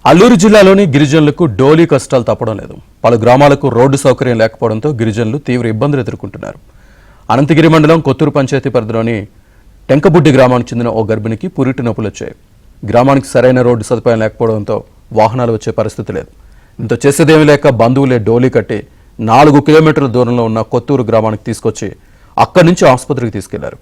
అల్లూరు జిల్లాలోని గిరిజనులకు డోలీ కష్టాలు తప్పడం లేదు. పలు గ్రామాలకు రోడ్డు సౌకర్యం లేకపోవడంతో గిరిజనులు తీవ్ర ఇబ్బందులు ఎదుర్కొంటున్నారు. అనంతగిరి మండలం కొత్తూరు పంచాయతీ పరిధిలోని టెంకబుడ్డి గ్రామానికి చెందిన ఓ గర్భిణికి పురిటి నొప్పులు వచ్చాయి. గ్రామానికి సరైన రోడ్డు సదుపాయం లేకపోవడంతో వాహనాలు వచ్చే పరిస్థితి లేదు. ఇంత చేసేదేమీ లేక బంధువులే డోలీ కట్టి 4 కిలోమీటర్ల దూరంలో ఉన్న కొత్తూరు గ్రామానికి తీసుకొచ్చి అక్కడి నుంచి ఆసుపత్రికి తీసుకెళ్లారు.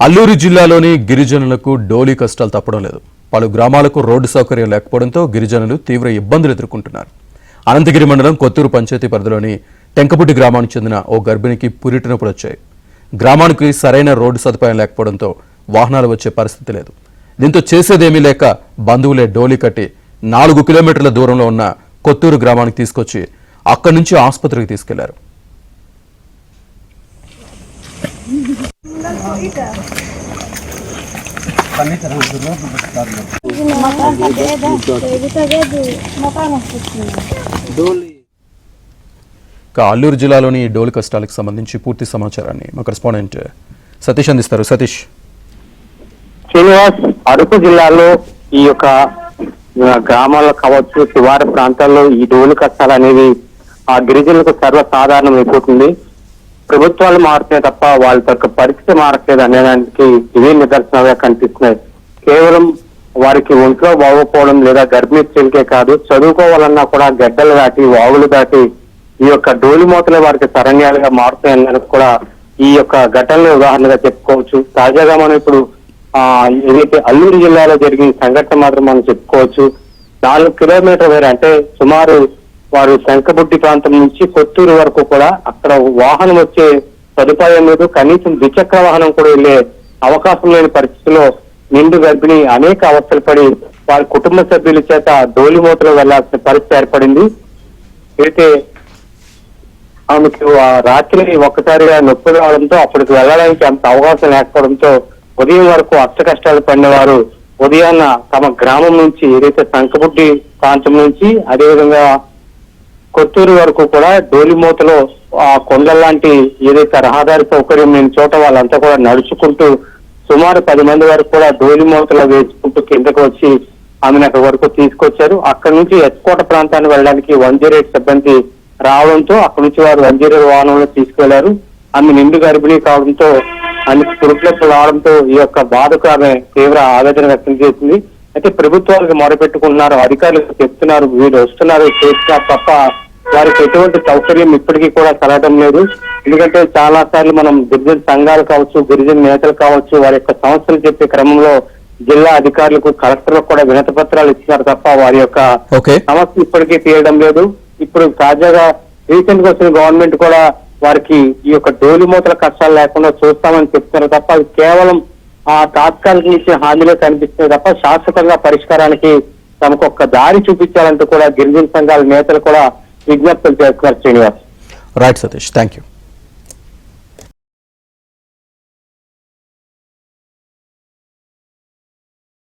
అల్లూరు జిల్లాలోని గిరిజనులకు డోలీ కష్టాలు తప్పడం లేదు. పలు గ్రామాలకు రోడ్డు సౌకర్యం లేకపోవడంతో గిరిజనులు తీవ్ర ఇబ్బందులు ఎదుర్కొంటున్నారు. అనంతగిరి మండలం కొత్తూరు పంచాయతీ పరిధిలోని టెంకబుడ్డి గ్రామానికి చెందిన ఓ గర్భిణికి పురిటి నొప్పులు వచ్చాయి. గ్రామానికి సరైన రోడ్డు సదుపాయం లేకపోవడంతో వాహనాలు వచ్చే పరిస్థితి లేదు. దీంతో చేసేదేమీ లేక బంధువులే డోలీ కట్టి 4 కిలోమీటర్ల దూరంలో ఉన్న కొత్తూరు గ్రామానికి తీసుకొచ్చి అక్కడి నుంచి ఆసుపత్రికి తీసుకెళ్లారు. అల్లూరు జిల్లాలోని డోలీ కష్టాలకు సంబంధించి పూర్తి సమాచారాన్ని మా కరెస్పాండెంట్ సతీష్ అందిస్తారు. సతీష్. శ్రీనివాస్, అరకు జిల్లాలో ఈ యొక్క గ్రామాల్లో కావచ్చు, శివారు ప్రాంతాల్లో ఈ డోలీ కష్టాలు అనేవి ఆ గిరిజనులకు సర్వసాధారణం అయిపోతుంది. ప్రభుత్వాలు మారుతున్నాయి తప్ప వాళ్ళ యొక్క పరిస్థితి మారట్లేదు అనేదానికి ఇవే నిదర్శనాలుగా కనిపిస్తున్నాయి. కేవలం వారికి ఒంట్లో బాగోపోవడం లేదా గర్భిణీ స్త్రీలకే కాదు, చదువుకోవాలన్నా కూడా గడ్డలు దాటి వాగులు దాటి ఈ యొక్క డోలి మూతలే వారికి శరణ్యాలుగా మారుతాయన్నది కూడా ఈ యొక్క ఘటనలో ఉదాహరణగా చెప్పుకోవచ్చు. తాజాగా మనం ఇప్పుడు ఏదైతే అల్లూరు జిల్లాలో జరిగిన సంఘటన మాత్రం మనం చెప్పుకోవచ్చు. 4 కిలోమీటర్ల వేరే అంటే సుమారు వారు శంఖబుడ్డి ప్రాంతం నుంచి కొత్తూరు వరకు కూడా అక్కడ వాహనం వచ్చే సదుపాయం లేదు. కనీసం ద్విచక్ర వాహనం కూడా వెళ్లే అవకాశం లేని పరిస్థితిలో నిండు గర్భిణి అనేక అవస్థలు పడి వారి కుటుంబ సభ్యుల చేత డోలి మూతలో వెళ్లాల్సిన పరిస్థితి ఏర్పడింది. అయితే ఆమెకు రాత్రి ఒక్కసారిగా నొప్పి రావడంతో అప్పటికి వెళ్లడానికి అంత అవకాశం లేకపోవడంతో ఉదయం వరకు అష్ట కష్టాలు పడినవారు ఉదయాన్న తమ గ్రామం నుంచి ఏదైతే శంఖబుడ్డి ప్రాంతం నుంచి అదేవిధంగా కొత్తూరు వరకు కూడా డోలి మూతలో ఆ కొండల్లాంటి ఏదైతే రహదారి సౌకర్యం లేని చోట వాళ్ళంతా కూడా నడుచుకుంటూ సుమారు 10 మంది వరకు కూడా డోలి మూతలో వేసుకుంటూ కిందకు వచ్చి ఆమెను అక్కడి వరకు తీసుకొచ్చారు. అక్కడి నుంచి ఎత్కోట ప్రాంతాన్ని వెళ్ళడానికి 108 సిబ్బంది రావడంతో అక్కడి నుంచి వారు 108 వాహనంలో తీసుకెళ్లారు. ఆమె నిండు గర్భిణీ కావడంతో ఆమెకు పురుట్లకు రావడంతో ఈ యొక్క బాధకు ఆమె తీవ్ర ఆవేదన వ్యక్తం చేసింది. అయితే ప్రభుత్వాలకు మొరపెట్టుకుంటున్నారు, అధికారులకు చెప్తున్నారు, వీళ్ళు వస్తున్నారు చేస్తున్నారు తప్ప వారికి ఎటువంటి సౌకర్యం ఇప్పటికీ కూడా కలగడం లేదు. ఎందుకంటే చాలా సార్లు మనం గిరిజన సంఘాలు కావచ్చు, గిరిజన నేతలు కావచ్చు, వారి యొక్క సమస్యలు చెప్పే క్రమంలో జిల్లా అధికారులకు, కలెక్టర్లకు కూడా వినతి పత్రాలు ఇస్తున్నారు తప్ప వారి యొక్క సమస్య ఇప్పటికీ తీయడం లేదు. ఇప్పుడు తాజాగా రీసెంట్ గా వచ్చిన గవర్నమెంట్ కూడా వారికి ఈ యొక్క డోలి మూతల కష్టాలు లేకుండా చూస్తామని చెప్తున్నారు తప్ప అది కేవలం తాత్కాలిక ఇచ్చిన హామీలో కనిపిస్తుంది తప్ప శాశ్వతంగా పరిష్కారానికి తమకు ఒక్క దారి చూపించాలంటూ కూడా గిరిజన సంఘాల నేతలు కూడా విజ్ఞప్తులు చేస్తున్నారు. Srinivas. Right Satish, thank you.